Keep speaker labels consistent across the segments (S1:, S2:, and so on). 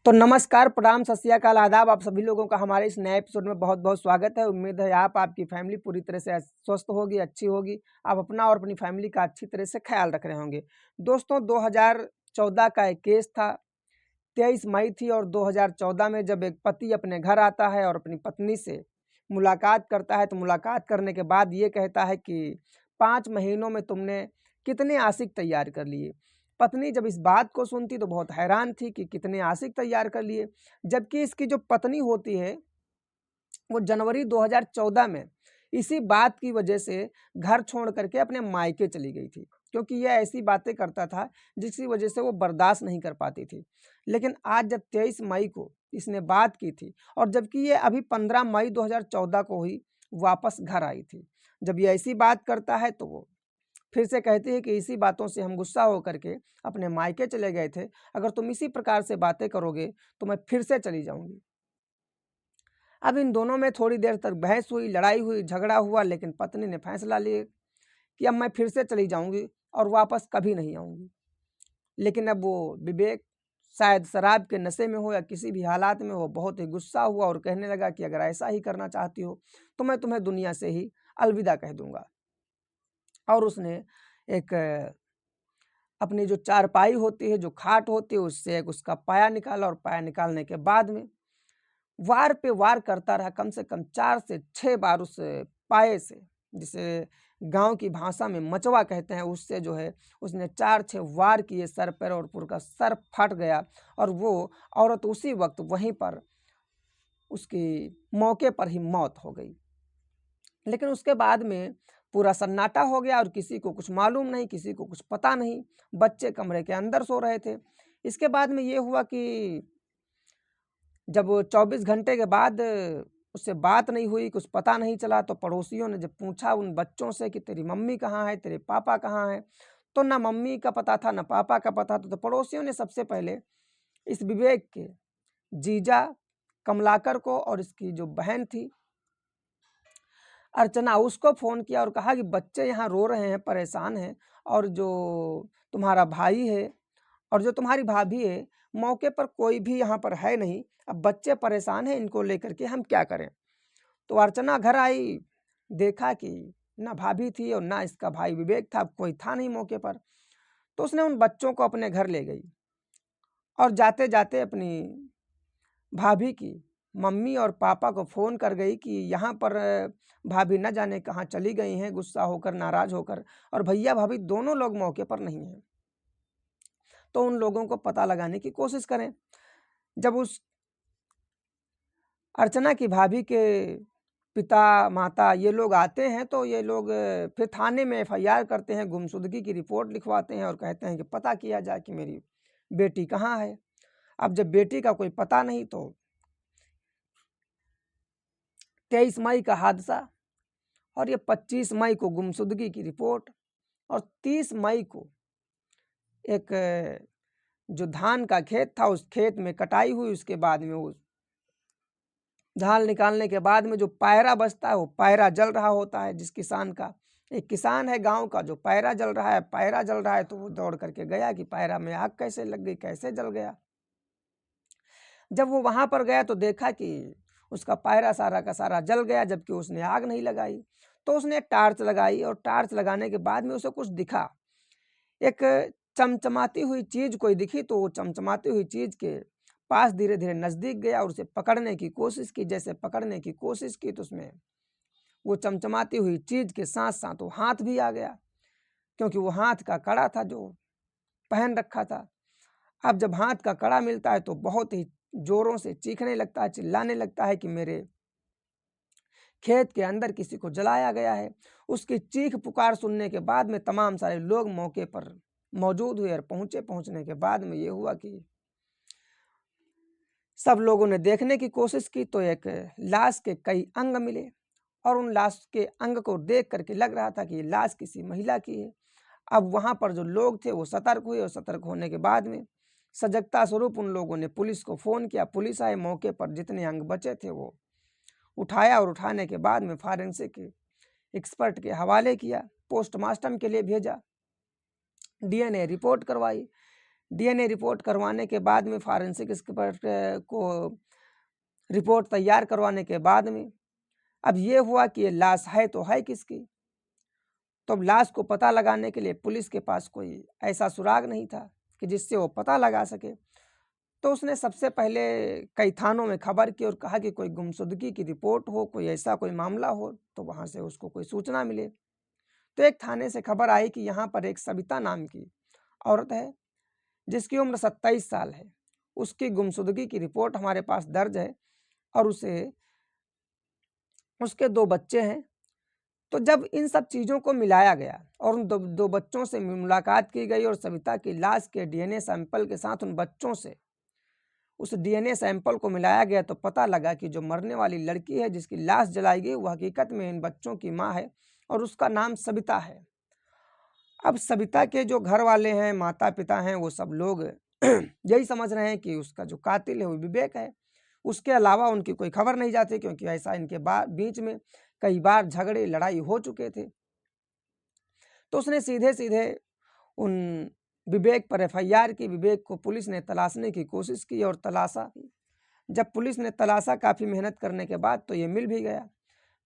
S1: तो नमस्कार, प्रणाम, सत श्री अकाल, आदाब। आप सभी लोगों का हमारे इस नए एपिसोड में बहुत बहुत स्वागत है। उम्मीद है आपकी फैमिली पूरी तरह से स्वस्थ होगी, अच्छी होगी। आप अपना और अपनी फैमिली का अच्छी तरह से ख्याल रख रहे होंगे। दोस्तों, 2014 का एक केस था। 23 मई थी और 2014 में जब एक पति अपने घर आता है और अपनी पत्नी से मुलाकात करता है, तो मुलाकात करने के बाद ये कहता है कि 5 महीनों में तुमने कितने आशिक तैयार कर लिए। पत्नी जब इस बात को सुनती तो बहुत हैरान थी कि कितने आशिक तैयार कर लिए, जबकि इसकी जो पत्नी होती है वो जनवरी 2014 में इसी बात की वजह से घर छोड़ करके अपने मायके चली गई थी, क्योंकि यह ऐसी बातें करता था जिसकी वजह से वो बर्दाश्त नहीं कर पाती थी। लेकिन आज जब 23 मई को इसने बात की थी और जबकि ये अभी 15 मई 2014 को ही वापस घर आई थी, जब ये ऐसी बात करता है तो वो फिर से कहती है कि इसी बातों से हम गुस्सा होकर के अपने मायके चले गए थे। अगर तुम इसी प्रकार से बातें करोगे तो मैं फिर से चली जाऊंगी। अब इन दोनों में थोड़ी देर तक बहस हुई, लड़ाई हुई, झगड़ा हुआ, लेकिन पत्नी ने फैसला लिया कि अब मैं फिर से चली जाऊंगी और वापस कभी नहीं आऊंगी। लेकिन अब वो विवेक शायद शराब के नशे में हो या किसी भी हालात में हो, बहुत ही गुस्सा हुआ और कहने लगा कि अगर ऐसा ही करना चाहती हो तो मैं तुम्हें दुनिया से ही अलविदा कह दूंगा। और उसने एक अपनी जो चारपाई होती है, जो खाट होती है, उससे एक उसका पाया निकाला और पाया निकालने के बाद में वार पे वार करता रहा। कम से कम 4 से 6 बार उस पाए से, जिसे गांव की भाषा में मचवा कहते हैं, उससे जो है उसने 4-6 वार किए सर पर और पूरा का सर फट गया। और वो औरत उसी वक्त वहीं पर उसकी मौके पर ही मौत हो गई। लेकिन उसके बाद में पूरा सन्नाटा हो गया और किसी को कुछ मालूम नहीं, किसी को कुछ पता नहीं। बच्चे कमरे के अंदर सो रहे थे। इसके बाद में ये हुआ कि जब 24 घंटे के बाद उससे बात नहीं हुई, कुछ पता नहीं चला, तो पड़ोसियों ने जब पूछा उन बच्चों से कि तेरी मम्मी कहाँ है, तेरे पापा कहाँ है, तो ना मम्मी का पता था ना पापा का पता था। तो पड़ोसियों ने सबसे पहले इस विवेक के जीजा कमलाकर को और इसकी जो बहन थी अर्चना, उसको फ़ोन किया और कहा कि बच्चे यहाँ रो रहे हैं, परेशान हैं, और जो तुम्हारा भाई है और जो तुम्हारी भाभी है, मौके पर कोई भी यहाँ पर है नहीं। अब बच्चे परेशान हैं, इनको लेकर के हम क्या करें। तो अर्चना घर आई, देखा कि ना भाभी थी और ना इसका भाई विवेक था, कोई था नहीं मौके पर। तो उसने उन बच्चों को अपने घर ले गई और जाते जाते अपनी भाभी की मम्मी और पापा को फ़ोन कर गई कि यहाँ पर भाभी न जाने कहाँ चली गई हैं, गुस्सा होकर, नाराज़ होकर, और भैया भाभी दोनों लोग मौके पर नहीं हैं। तो उन लोगों को पता लगाने की कोशिश करें। जब उस अर्चना की भाभी के पिता, माता ये लोग आते हैं तो ये लोग फिर थाने में एफआईआर करते हैं, गुमशुदगी की रिपोर्ट लिखवाते हैं और कहते हैं कि पता किया जाए कि मेरी बेटी कहाँ है। अब जब बेटी का कोई पता नहीं, तो 23 मई का हादसा और ये 25 मई को गुमशुदगी की रिपोर्ट और 30 मई को एक जो धान का खेत था उस खेत में कटाई हुई। उसके बाद में वो धान निकालने के बाद में जो पायरा बचता है वो पायरा जल रहा होता है। जिस किसान का, एक किसान है गांव का, जो पायरा जल रहा है, पायरा जल रहा है, तो वो दौड़ करके गया कि पायरा में आग कैसे लग गई, कैसे जल गया। जब वो वहां पर गया तो देखा कि उसका पायरा सारा का सारा जल गया, जबकि उसने आग नहीं लगाई। तो उसने टार्च लगाई और टार्च लगाने के बाद में उसे कुछ दिखा, एक चमचमाती हुई चीज कोई दिखी। तो वो चमचमाती हुई चीज के पास धीरे धीरे नजदीक गया और उसे पकड़ने की कोशिश की। जैसे पकड़ने की कोशिश की तो उसमें वो चमचमाती हुई चीज के साथ साथ वो हाथ भी आ गया, क्योंकि वो हाथ का कड़ा था जो पहन रखा था। अब जब हाथ का कड़ा मिलता है तो बहुत ही जोरों से चीखने लगता है, चिल्लाने लगता है कि मेरे खेत के अंदर किसी को जलाया गया है। उसकी चीख पुकार सुनने के बाद में तमाम सारे लोग मौके पर मौजूद हुए और पहुंचने के बाद में ये हुआ कि सब लोगों ने देखने की कोशिश की तो एक लाश के कई अंग मिले और उन लाश के अंग को देख करके लग रहा था कि ये लाश किसी महिला की है। अब वहां पर जो लोग थे वो सतर्क हुए और सतर्क होने के बाद में सजगता स्वरूप उन लोगों ने पुलिस को फ़ोन किया। पुलिस आए, मौके पर जितने अंग बचे थे वो उठाया और उठाने के बाद में फॉरेंसिक एक्सपर्ट के हवाले किया, पोस्टमार्टम के लिए भेजा, डीएनए रिपोर्ट करवाई। डीएनए रिपोर्ट करवाने के बाद में, फॉरेंसिक एक्सपर्ट को रिपोर्ट तैयार करवाने के बाद में अब ये हुआ कि ये लाश है तो है किसकी। तो अब लाश को पता लगाने के लिए पुलिस के पास कोई ऐसा सुराग नहीं था कि जिससे वो पता लगा सके। तो उसने सबसे पहले कई थानों में खबर की और कहा कि कोई गुमशुदगी की रिपोर्ट हो, कोई ऐसा कोई मामला हो तो वहाँ से उसको कोई सूचना मिले। तो एक थाने से खबर आई कि यहाँ पर एक सविता नाम की औरत है जिसकी उम्र 27 साल है, उसकी गुमशुदगी की रिपोर्ट हमारे पास दर्ज है और उसके 2 बच्चे हैं। तो जब इन सब चीज़ों को मिलाया गया और उन दो बच्चों से मुलाकात की गई और सविता की लाश के डीएनए सैंपल के साथ उन बच्चों से उस डीएनए सैंपल को मिलाया गया तो पता लगा कि जो मरने वाली लड़की है जिसकी लाश जलाई गई वो हकीकत में इन बच्चों की माँ है और उसका नाम सविता है। अब सविता के जो घर वाले हैं, माता पिता हैं, वो सब लोग यही समझ रहे हैं कि उसका जो कातिल है वो विवेक है। उसके अलावा उनकी कोई खबर नहीं जाती क्योंकि ऐसा इनके बीच में कई बार झगड़े लड़ाई हो चुके थे। तो उसने सीधे सीधे उन विवेक पर एफआईआर की। विवेक को पुलिस ने तलाशने की कोशिश की और तलाशा। जब पुलिस ने तलाशा काफ़ी मेहनत करने के बाद तो ये मिल भी गया।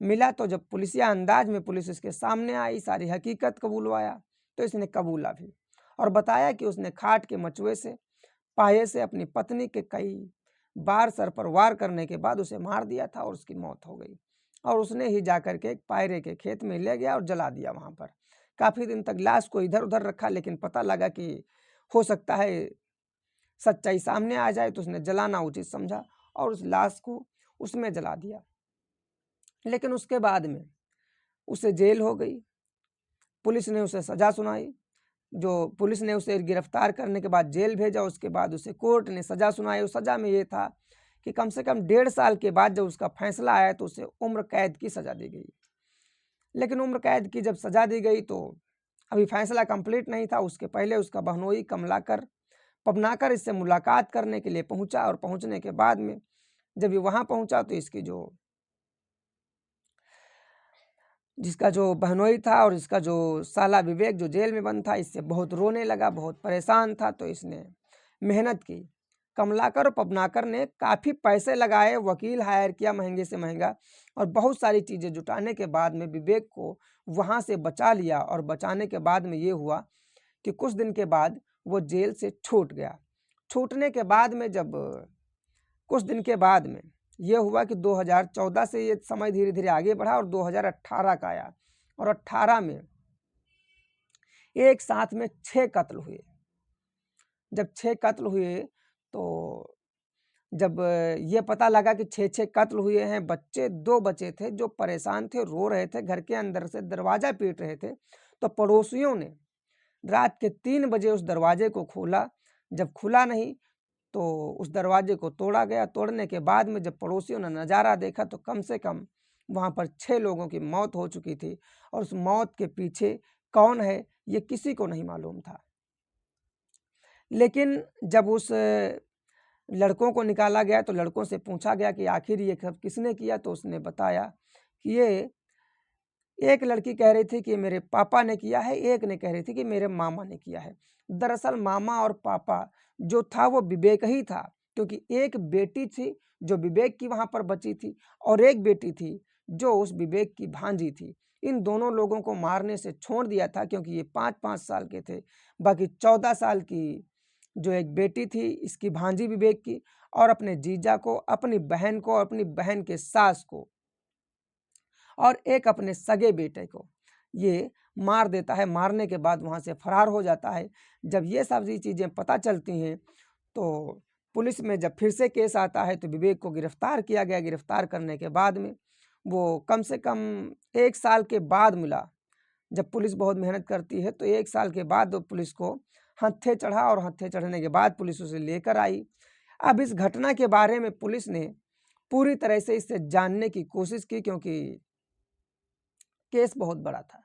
S1: मिला तो जब पुलिसिया अंदाज में पुलिस इसके सामने आई, सारी हकीकत कबूलवाया तो इसने कबूला भी और बताया कि उसने खाट के मचुए से, पाये से अपनी पत्नी के कई बार सर पर वार करने के बाद उसे मार दिया था और उसकी मौत हो गई और उसने ही जाकर के एक पायरे के खेत में ले गया और जला दिया। वहाँ पर काफ़ी दिन तक लाश को इधर उधर रखा, लेकिन पता लगा कि हो सकता है सच्चाई सामने आ जाए तो उसने जलाना उचित समझा और उस लाश को उसमें जला दिया। लेकिन उसके बाद में उसे जेल हो गई, पुलिस ने उसे सज़ा सुनाई। जो पुलिस ने उसे गिरफ्तार करने के बाद जेल भेजा, उसके बाद उसे कोर्ट ने सज़ा सुनाई। उस सज़ा में ये था कि कम से कम 1.5 साल के बाद जब उसका फैसला आया तो उसे उम्र कैद की सज़ा दी गई। लेकिन उम्र कैद की जब सज़ा दी गई तो अभी फैसला कंप्लीट नहीं था। उसके पहले उसका बहनोई कमलाकर पवनाकर इससे मुलाकात करने के लिए पहुंचा और पहुंचने के बाद में जब ये वहां पहुंचा तो जिसका जो बहनोई था और इसका जो साला विवेक जो जेल में बंद था, इससे बहुत रोने लगा, बहुत परेशान था। तो इसने मेहनत की। कमलाकर और पवनाकर ने काफ़ी पैसे लगाए, वकील हायर किया महंगे से महंगा और बहुत सारी चीज़ें जुटाने के बाद में विवेक को वहाँ से बचा लिया। और बचाने के बाद में ये हुआ कि कुछ दिन के बाद वो जेल से छूट गया। छूटने के बाद में जब कुछ दिन के बाद में ये हुआ कि 2014 से ये समय धीरे धीरे आगे बढ़ा और 2018 का आया और 18 में एक साथ में 6 कत्ल हुए। जब 6 कत्ल हुए तो जब ये पता लगा कि 6 कत्ल हुए हैं, बच्चे 2 बचे थे जो परेशान थे, रो रहे थे, घर के अंदर से दरवाज़ा पीट रहे थे। तो पड़ोसियों ने रात के 3 बजे उस दरवाजे को खोला। जब खुला नहीं तो उस दरवाजे को तोड़ा गया। तोड़ने के बाद में जब पड़ोसियों ने नज़ारा देखा तो कम से कम वहाँ पर 6 लोगों की मौत हो चुकी थी और उस मौत के पीछे कौन है ये किसी को नहीं मालूम था। लेकिन जब उस लड़कों को निकाला गया तो लड़कों से पूछा गया कि आखिर ये सब किसने किया, तो उसने बताया कि ये एक लड़की कह रही थी कि मेरे पापा ने किया है, एक ने कह रही थी कि मेरे मामा ने किया है। दरअसल मामा और पापा जो था वो विवेक ही था, क्योंकि एक बेटी थी जो विवेक की वहाँ पर बची थी और एक बेटी थी जो उस विवेक की भांजी थी। इन दोनों लोगों को मारने से छोड़ दिया था क्योंकि ये 5-5 साल के थे। बाकी 14 साल की जो एक बेटी थी इसकी भांजी विवेक की और अपने जीजा को, अपनी बहन को, अपनी बहन के सास को और एक अपने सगे बेटे को ये मार देता है। मारने के बाद वहाँ से फरार हो जाता है। जब ये सारी चीज़ें पता चलती हैं तो पुलिस में जब फिर से केस आता है तो विवेक को गिरफ्तार किया गया। गिरफ्तार करने के बाद में वो कम से कम 1 साल के बाद मिला। जब पुलिस बहुत मेहनत करती है तो 1 साल के बाद वो पुलिस को हत्थे चढ़ा और हत्थे चढ़ने के बाद पुलिस उसे लेकर आई। अब इस घटना के बारे में पुलिस ने पूरी तरह से इससे जानने की कोशिश की क्योंकि केस बहुत बड़ा था।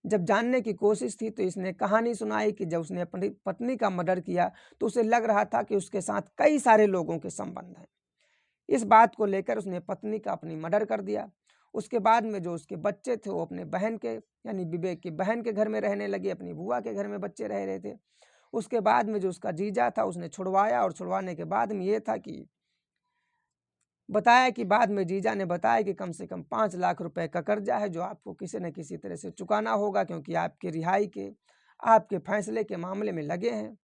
S1: जब जानने की कोशिश थी तो इसने कहानी सुनाई कि जब उसने अपनी पत्नी का मर्डर किया तो उसे लग रहा था कि उसके साथ कई सारे लोगों के संबंध हैं। इस बात को लेकर उसने पत्नी का अपनी मर्डर कर दिया। उसके बाद में जो उसके बच्चे थे वो अपने बहन के यानी विवेक की बहन के घर में रहने लगे, अपनी बुआ के घर में बच्चे रह रहे थे। उसके बाद में जो उसका जीजा था उसने छुड़वाया, और छुड़वाने के बाद में ये था कि बताया कि बाद में जीजा ने बताया कि कम से कम 5 लाख रुपए का कर्जा है जो आपको किसी न किसी तरह से चुकाना होगा, क्योंकि आपके रिहाई के, आपके फैसले के मामले में लगे हैं।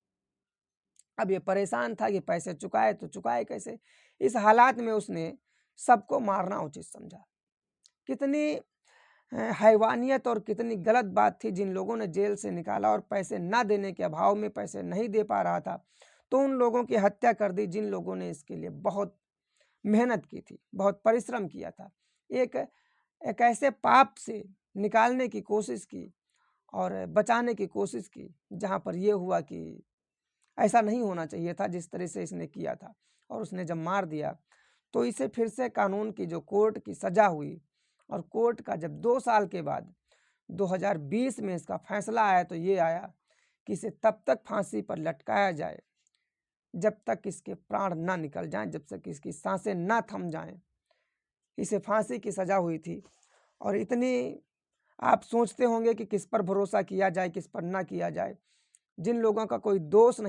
S1: अब ये परेशान था कि पैसे चुकाए तो चुकाए कैसे। इस हालात में उसने सबको मारना उचित समझा। कितनी हैवानियत और कितनी गलत बात थी। जिन लोगों ने जेल से निकाला और पैसे ना देने के अभाव में पैसे नहीं दे पा रहा था, तो उन लोगों की हत्या कर दी जिन लोगों ने इसके लिए बहुत मेहनत की थी, बहुत परिश्रम किया था। एक एक ऐसे पाप से निकालने की कोशिश की और बचाने की कोशिश की जहाँ पर ये हुआ कि ऐसा नहीं होना चाहिए था जिस तरह से इसने किया था। और उसने जब मार दिया तो इसे फिर से कानून की जो कोर्ट की सज़ा हुई, और कोर्ट का जब 2 साल के बाद 2020 में इसका फैसला आया, तो ये आया कि इसे तब तक फांसी पर लटकाया जाए जब तक इसके प्राण ना निकल जाएं, जब तक इसकी सांसें ना थम जाएं। इसे फांसी की सज़ा हुई थी। और इतनी आप सोचते होंगे कि किस पर भरोसा किया जाए, किस पर ना किया जाए। जिन लोगों का कोई दोष नहीं